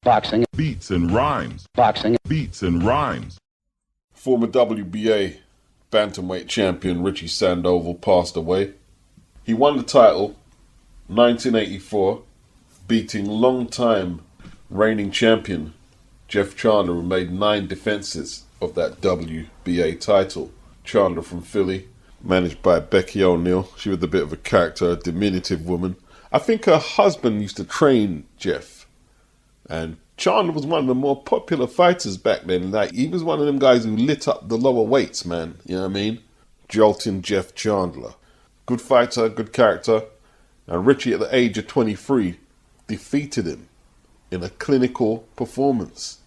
Boxing. Beats and rhymes. Boxing. Beats and rhymes. Former WBA bantamweight champion Richie Sandoval passed away. He won the title 1984, beating long-time reigning champion Jeff Chandler, who made 9 defenses of that WBA title. Chandler from Philly, managed by Becky O'Neill. She was a bit of a character, a diminutive woman. I think her husband used to train Jeff. And Chandler was one of the more popular fighters back then. Like, he was one of them guys who lit up the lower weights, man. You know what I mean? Jolting Jeff Chandler. Good fighter, good character. And Richie, at the age of 23, defeated him in a clinical performance.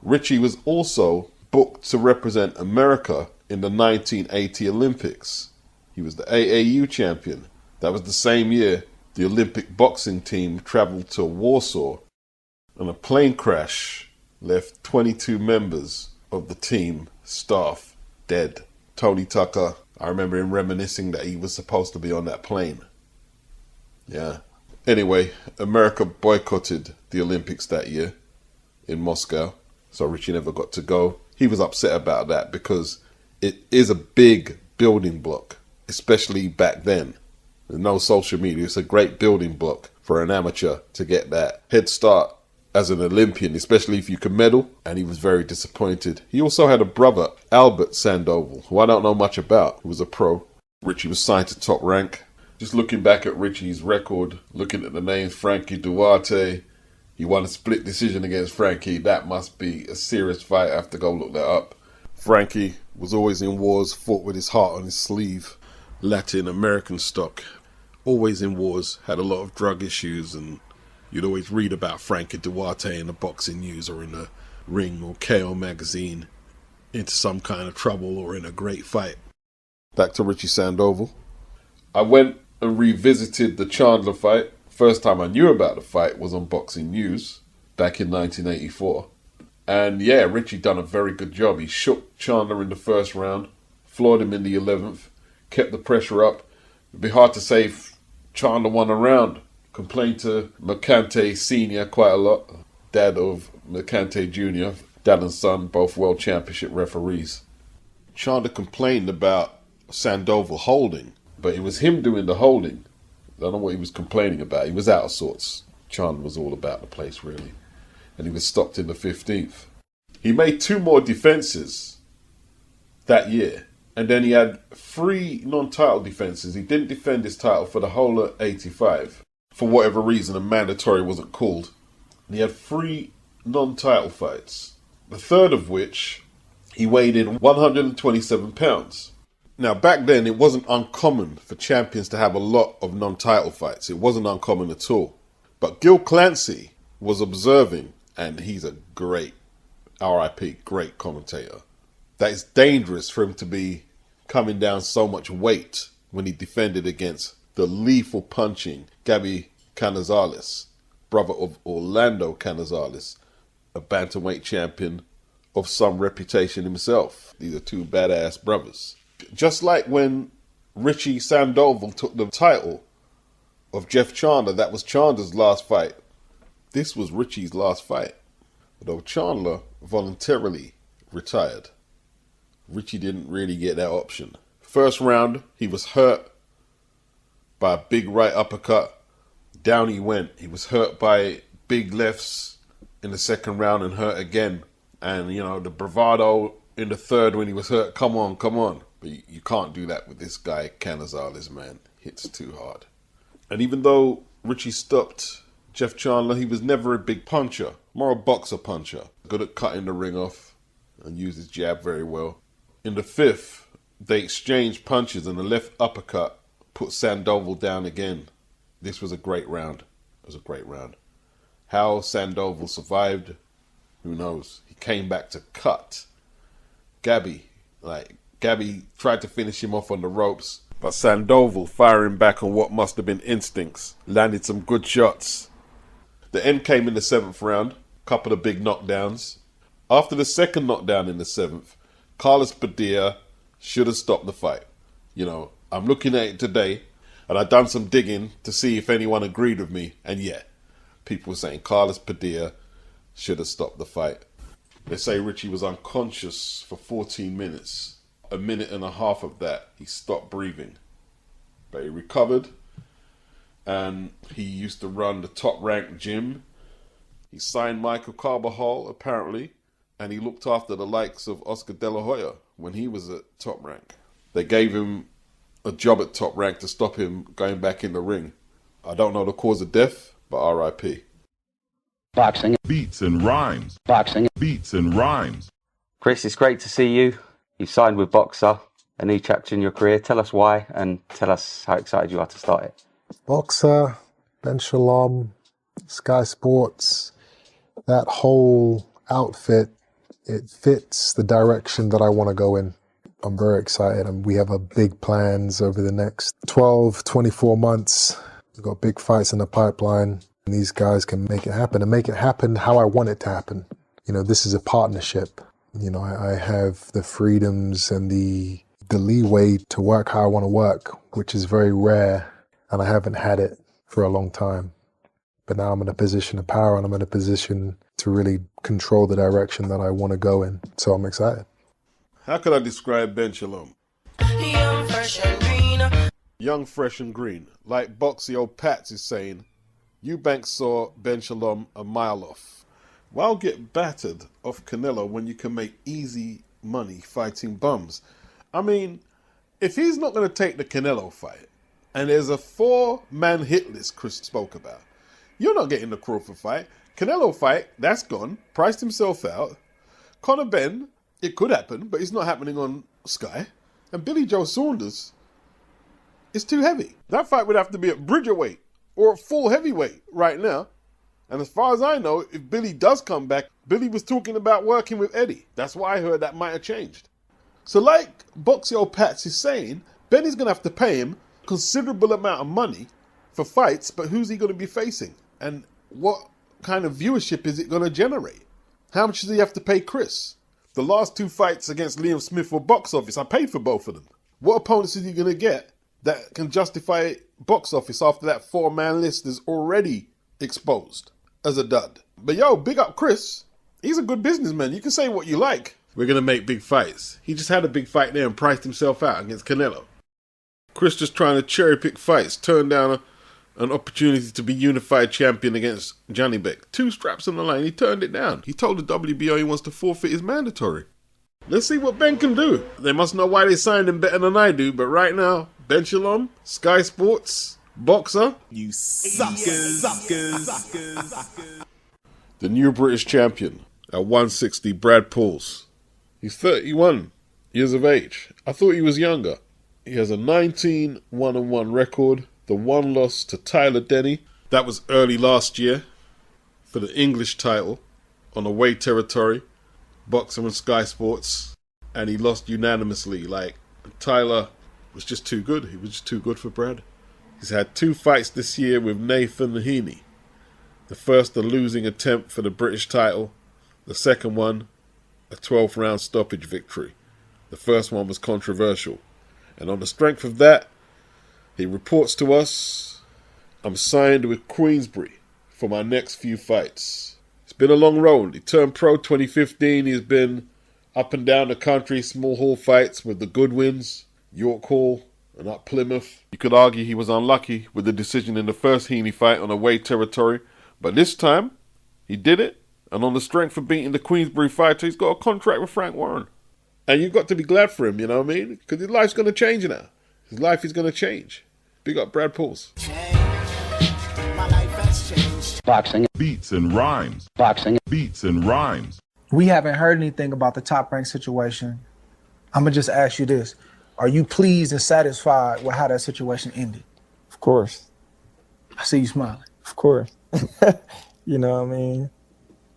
Richie was also booked to represent America in the 1980 Olympics. He was the AAU champion. That was the same year the Olympic boxing team traveled to Warsaw, and a plane crash left 22 members of the team staff dead. Tony Tucker, I remember him reminiscing that he was supposed to be on that plane. Yeah. Anyway, America boycotted the Olympics that year in Moscow, so Richie never got to go. He was upset about that because it is a big building block, especially back then. There's no social media. It's a great building block for an amateur to get that head start as an Olympian, especially if you can medal, and he was very disappointed. He also had a brother, Albert Sandoval, who I don't know much about, who was a pro. Richie was signed to Top Rank. Just looking back at Richie's record, looking at the names Frankie Duarte, he won a split decision against Frankie. That must be a serious fight. I have to go look that up. Frankie was always in wars, fought with his heart on his sleeve. Latin American stock. Always in wars, had a lot of drug issues, and you'd always read about Frankie Duarte in the boxing news or in the Ring or KO magazine, into some kind of trouble or in a great fight. Back to Richie Sandoval. I went and revisited the Chandler fight. First time I knew about the fight was on Boxing News back in 1984. And yeah, Richie done a very good job. He shook Chandler in the first round, floored him in the 11th, kept the pressure up. It'd be hard to say if Chandler won a round. Complained to Mercante Sr. quite a lot, dad of Mercante Jr., dad and son, both world championship referees. Chandler complained about Sandoval holding, but it was him doing the holding. I don't know what he was complaining about. He was out of sorts. Chandler was all about the place, really. And he was stopped in the 15th. He made 2 more defenses that year. And then he had 3 non-title defenses. He didn't defend his title for the whole of 85. For whatever reason, a mandatory wasn't called. And he had 3 non-title fights. The third of which, he weighed in 127 pounds. Now, back then, it wasn't uncommon for champions to have a lot of non-title fights. It wasn't uncommon at all. But Gil Clancy was observing, and he's a great, R.I.P, great commentator. That it's dangerous for him to be coming down so much weight when he defended against the lethal punching Gabby Canizales, brother of Orlando Canizales, a bantamweight champion of some reputation himself. These are 2 badass brothers. Just like when Richie Sandoval took the title of Jeff Chandler, that was Chandler's last fight. This was Richie's last fight. Although Chandler voluntarily retired, Richie didn't really get that option. First round, he was hurt by a big right uppercut. Down he went. He was hurt by big lefts in the second round and hurt again. And, you know, the bravado in the third when he was hurt, come on, come on. But you can't do that with this guy, Canizales, man. Hits too hard. And even though Richie stopped Jeff Chandler, he was never a big puncher. More a boxer puncher. Good at cutting the ring off and used his jab very well. In the 5th, they exchanged punches and the left uppercut put Sandoval down again. This was a great round. It was a great round. How Sandoval survived, who knows? He came back to cut. Gabby tried to finish him off on the ropes, but Sandoval, firing back on what must have been instincts, landed some good shots. The end came in the 7th round, couple of big knockdowns. After the second knockdown in the 7th, Carlos Padilla should have stopped the fight. You know, I'm looking at it today, and I've done some digging to see if anyone agreed with me, and yeah, people were saying Carlos Padilla should have stopped the fight. They say Richie was unconscious for 14 minutes. A minute and a half of that, he stopped breathing. But he recovered, and he used to run the top-ranked gym. He signed Michael Carbajal, apparently, and he looked after the likes of Oscar De La Hoya when he was at top rank. They gave him a job at top rank to stop him going back in the ring. I don't know the cause of death, but R.I.P. Boxing. Beats and rhymes. Boxing. Beats and rhymes. Chris, it's great to see you. You signed with Boxer, a new chapter in your career. Tell us why and tell us how excited you are to start it. Boxer, Ben Shalom, Sky Sports, that whole outfit, it fits the direction that I want to go in. I'm very excited, and we have big plans over the next 12, 24 months. We've got big fights in the pipeline, and these guys can make it happen, and make it happen how I want it to happen. You know, this is a partnership. You know, I have the freedoms and the leeway to work how I want to work, which is very rare, and I haven't had it for a long time. But now I'm in a position of power, and I'm in a position to really control the direction that I want to go in. So I'm excited. How could I describe Ben Shalom? Young, fresh and green. Young, fresh and green. Like Boxy old Pats is saying, Eubank saw Ben Shalom a mile off. Why get battered off Canelo when you can make easy money fighting bums? I mean, if he's not going to take the Canelo fight, and there's a 4-man hit list Chris spoke about, you're not getting the Crawford fight. Canelo fight, that's gone. Priced himself out. Conor Ben, it could happen, but it's not happening on Sky. And Billy Joe Saunders is too heavy. That fight would have to be at Bridgerweight or at full heavyweight right now. And as far as I know, if Billy does come back, Billy was talking about working with Eddie. That's why I heard that might have changed. So like Boxy Pats is saying, Benny's going to have to pay him a considerable amount of money for fights, but who's he going to be facing? And what kind of viewership is it going to generate? How much does he have to pay Chris? The last 2 fights against Liam Smith were box office. I paid for both of them. What opponents is he going to get that can justify box office after that 4-man list is already exposed as a dud? But yo, big up Chris. He's a good businessman. You can say what you like. We're going to make big fights. He just had a big fight there and priced himself out against Canelo. Chris just trying to cherry pick fights, turn down an opportunity to be unified champion against Johnny Beck. 2 straps on the line, he turned it down. He told the WBO he wants to forfeit his mandatory. Let's see what Ben can do. They must know why they signed him better than I do, but right now, Ben Shalom, Sky Sports, Boxer. You suckers. The new British champion at 160, Brad Pauls. He's 31 years of age. I thought he was younger. He has a 19-1-1 record. The 1 loss to Tyler Denny. That was early last year for the English title on away territory. Boxer and Sky Sports. And he lost unanimously. Like, Tyler was just too good. He was just too good for Brad. He's had 2 fights this year with Nathan Heaney. The first, a losing attempt for the British title. The second one, a 12th round stoppage victory. The first one was controversial. And on the strength of that, he reports to us, I'm signed with Queensbury for my next few fights. It's been a long road. He turned pro 2015. He's been up and down the country, small hall fights with the Goodwins, York Hall, and up Plymouth. You could argue he was unlucky with the decision in the first Heaney fight on away territory. But this time, he did it. And on the strength of beating the Queensbury fighter, he's got a contract with Frank Warren. And you've got to be glad for him, you know what I mean? Because his life's going to change now. His life is going to change. Big up Brad Pauls. My life has changed. Boxing. Beats and rhymes. Boxing. Beats and rhymes. We haven't heard anything about the Top Rank situation. I'm going to just ask you this. Are you pleased and satisfied with how that situation ended? Of course. I see you smiling. Of course. You know what I mean?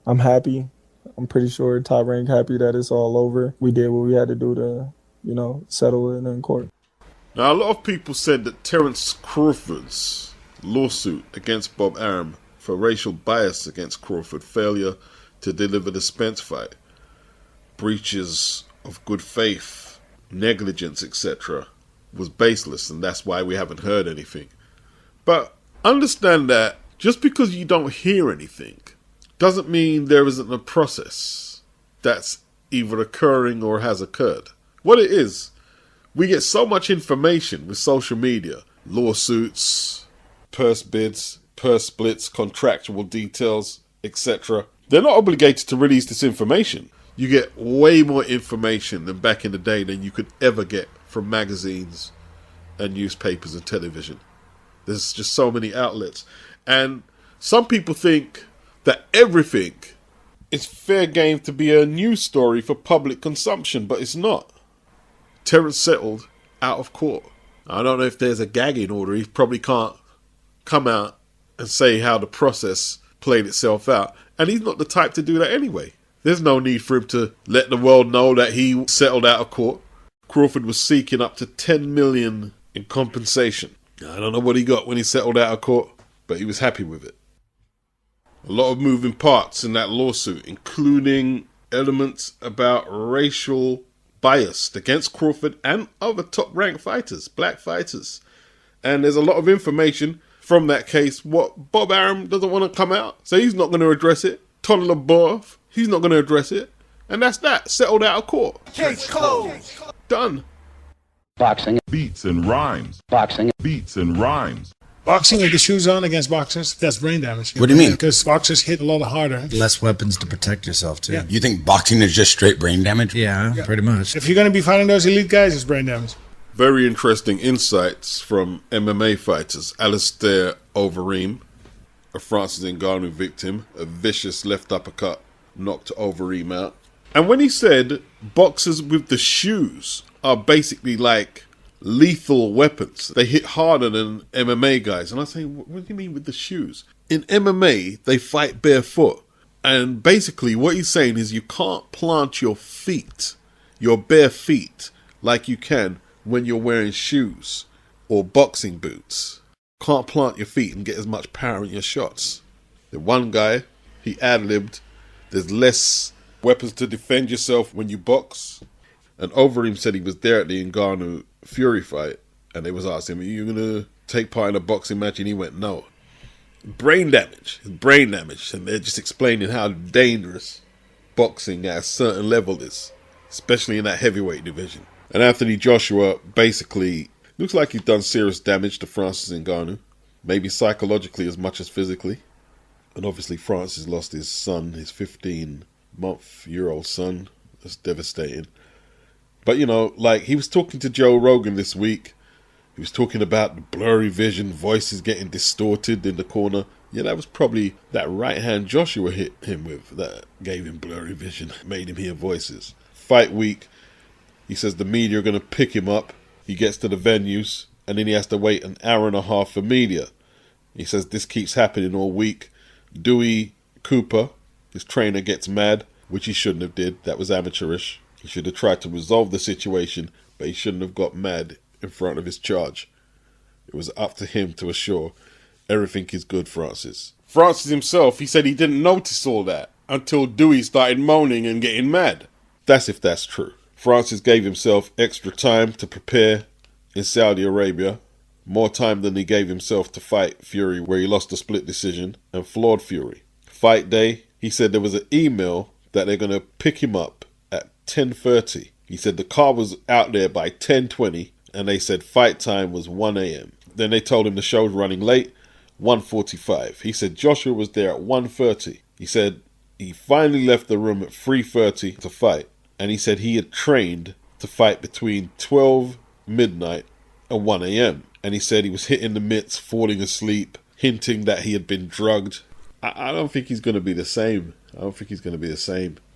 I'm happy. I'm pretty sure Top Rank happy that it's all over. We did what we had to do to, settle it in court. Now, a lot of people said that Terence Crawford's lawsuit against Bob Arum for racial bias against Crawford, failure to deliver the Spence fight, breaches of good faith, negligence, etc., was baseless, and that's why we haven't heard anything. But understand that just because you don't hear anything doesn't mean there isn't a process that's either occurring or has occurred. What it is, we get so much information with social media, lawsuits, purse bids, purse splits, contractual details, etc. They're not obligated to release this information. You get way more information than back in the day than you could ever get from magazines and newspapers and television. There's just so many outlets. And some people think that everything is fair game to be a news story for public consumption, but it's not. Terence settled out of court. I don't know if there's a gagging order. He probably can't come out and say how the process played itself out. And he's not the type to do that anyway. There's no need for him to let the world know that he settled out of court. Crawford was seeking up to $10 million in compensation. I don't know what he got when he settled out of court, but he was happy with it. A lot of moving parts in that lawsuit, including elements about racial bias against Crawford and other top-ranked fighters, black fighters. And there's a lot of information from that case. What Bob Arum doesn't want to come out, so he's not going to address it. Tony Labov, he's not going to address it. And that's that. Settled out of court. Case closed. Done. Boxing. Beats and rhymes. Boxing. Beats and rhymes. Boxing with the shoes on against boxers, that's brain damage. What do you mean? Because boxers hit a lot harder. Less weapons to protect yourself, too. Yeah. You think boxing is just straight brain damage? Yeah, pretty much. If you're going to be fighting those elite guys, it's brain damage. Very interesting insights from MMA fighters. ALISTAIR OVEREEM, a Francis Ngannou victim, a vicious left uppercut knocked OVEREEM out. And when he said boxers with the shoes are basically like lethal weapons, they hit harder than MMA guys. And I say, what do you mean with the shoes? In MMA, they fight barefoot. And basically what he's saying is you can't plant your feet, your bare feet, like you can when you're wearing shoes or boxing boots. Can't plant your feet and get as much power in your shots. The one guy, he ad-libbed, there's less weapons to defend yourself when you box. And Overeem said he was there at the Ngannou Fury fight, and they was asking him, are you going to take part in a boxing match? And he went, no. Brain damage, and they're just explaining how dangerous boxing at a certain level is, especially in that heavyweight division. And Anthony Joshua basically looks like he's done serious damage to Francis Ngannou, maybe psychologically as much as physically. And obviously Francis lost his son, his 15-month-year-old son. That's devastating. But, you know, like, he was talking to Joe Rogan this week. He was talking about the blurry vision, voices getting distorted in the corner. Yeah, that was probably that right hand Joshua hit him with that gave him blurry vision, made him hear voices. Fight week, he says the media are going to pick him up. He gets to the venues, and then he has to wait an hour and a half for media. He says this keeps happening all week. Dewey Cooper, his trainer, gets mad, which he shouldn't have did. That was amateurish. He should have tried to resolve the situation, but he shouldn't have got mad in front of his charge. It was up to him to assure everything is good, Francis. Francis himself, he said he didn't notice all that until Dewey started moaning and getting mad. That's if that's true. Francis gave himself extra time to prepare in Saudi Arabia, more time than he gave himself to fight Fury, where he lost a split decision and floored Fury. Fight day, he said there was an email that they're going to pick him up at 10:30. He said the car was out there by 10:20, and they said fight time was 1 a.m. Then they told him the show's running late, 1:45. He said Joshua was there at 1:30. He said he finally left the room at 3:30 to fight, and he said he had trained to fight between 12 midnight and 1 a.m. And he said he was hitting the mitts, falling asleep, hinting that he had been drugged. I don't think he's going to be the same.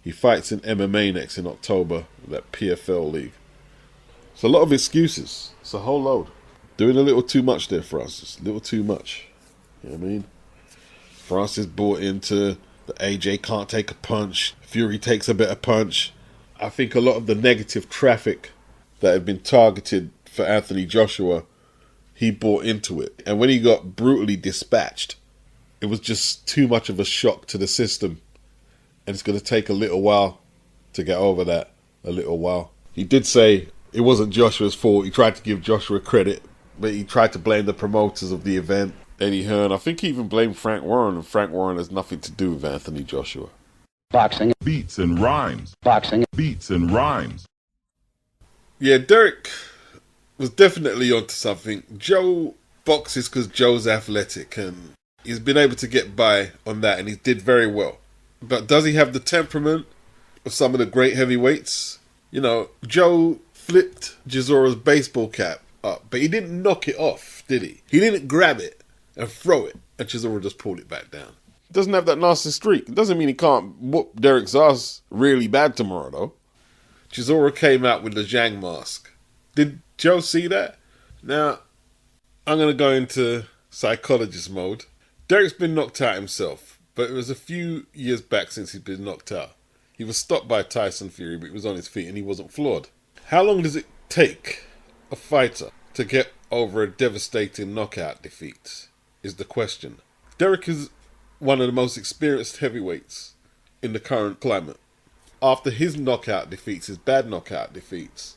He fights in MMA next in October, that PFL league. It's a lot of excuses. It's a whole load. Doing a little too much there, Francis. A little too much. You know what I mean? Francis bought into the AJ can't take a punch. Fury takes a better punch. I think a lot of the negative traffic that had been targeted for Anthony Joshua, he bought into it. And when he got brutally dispatched, it was just too much of a shock to the system. And it's going to take a little while to get over that. A little while. He did say it wasn't Joshua's fault. He tried to give Joshua credit, but he tried to blame the promoters of the event. Eddie Hearn. I think he even blamed Frank Warren, and Frank Warren has nothing to do with Anthony Joshua. Boxing. Beats and rhymes. Boxing. Beats and rhymes. Yeah, Derek was definitely onto something. Joe boxes because Joe's athletic, and he's been able to get by on that, and he did very well. But does he have the temperament of some of the great heavyweights? You know, Joe flipped Chisora's baseball cap up, but he didn't knock it off, did he? He didn't grab it and throw it, and Chisora just pulled it back down. Doesn't have that nasty streak. It doesn't mean he can't whoop Derek's ass really bad tomorrow, though. Chisora came out with the ZHANG mask. Did Joe see that? Now, I'm going to go into psychologist mode. Derek's been knocked out himself, but it was a few years back since he'd been knocked out. He was stopped by Tyson Fury, but he was on his feet and he wasn't floored. How long does it take a fighter to get over a devastating knockout defeat, is the question. Derek is one of the most experienced heavyweights in the current climate. After his knockout defeats, his bad knockout defeats,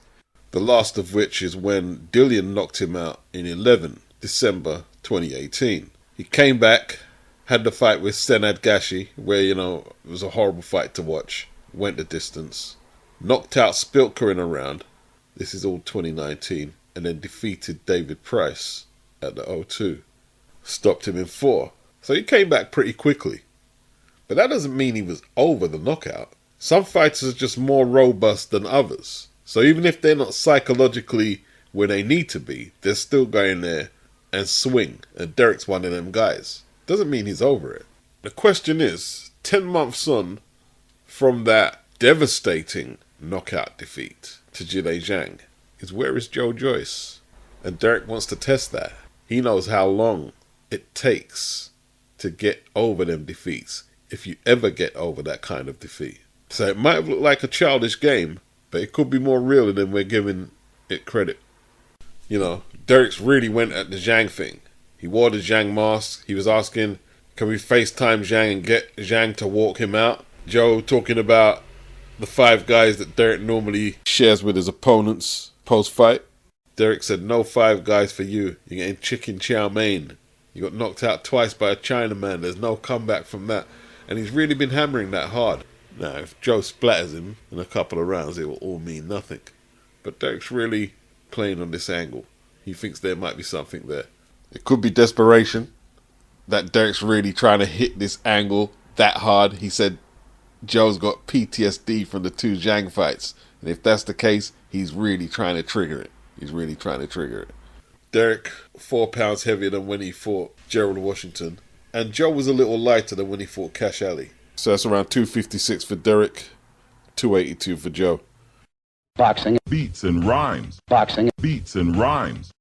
the last of which is when Dillian knocked him out in December 2018. He came back, had the fight with Senad Gashi, where, you know, it was a horrible fight to watch. Went the distance. Knocked out Spilker in a round. This is all 2019. And then defeated David Price at the O2. Stopped him in 4. So he came back pretty quickly. But that doesn't mean he was over the knockout. Some fighters are just more robust than others. So even if they're not psychologically where they need to be, they're still going there and swing. And Derek's one of them guys. Doesn't mean he's over it. The question is, 10 months on from that devastating knockout defeat to ZHANG, is where is Joe Joyce? And Derek wants to test that. He knows how long it takes to get over them defeats, if you ever get over that kind of defeat. So it might have looked like a childish game, but it could be more real than we're giving it credit. You know, Derek's really went at the ZHANG thing. He wore the ZHANG mask. He was asking, can we FaceTime ZHANG and get ZHANG to walk him out? Joe talking about the 5 guys that Derek normally shares with his opponents post-fight. Derek said, no 5 guys for you. You're getting chicken chow mein. You got knocked out twice by a Chinaman. There's no comeback from that. And he's really been hammering that hard. Now, if Joe splatters him in a couple of rounds, it will all mean nothing. But Derek's really playing on this angle. He thinks there might be something there. It could be desperation, that Derek's really trying to hit this angle that hard. He said Joe's got PTSD from the 2 ZHANG fights. And if that's the case, he's really trying to trigger it. Derek, 4 pounds heavier than when he fought Gerald Washington. And Joe was a little lighter than when he fought Cash Ali. So that's around 256 for Derek, 282 for Joe. Boxing. Beats and rhymes. Boxing. Beats and rhymes.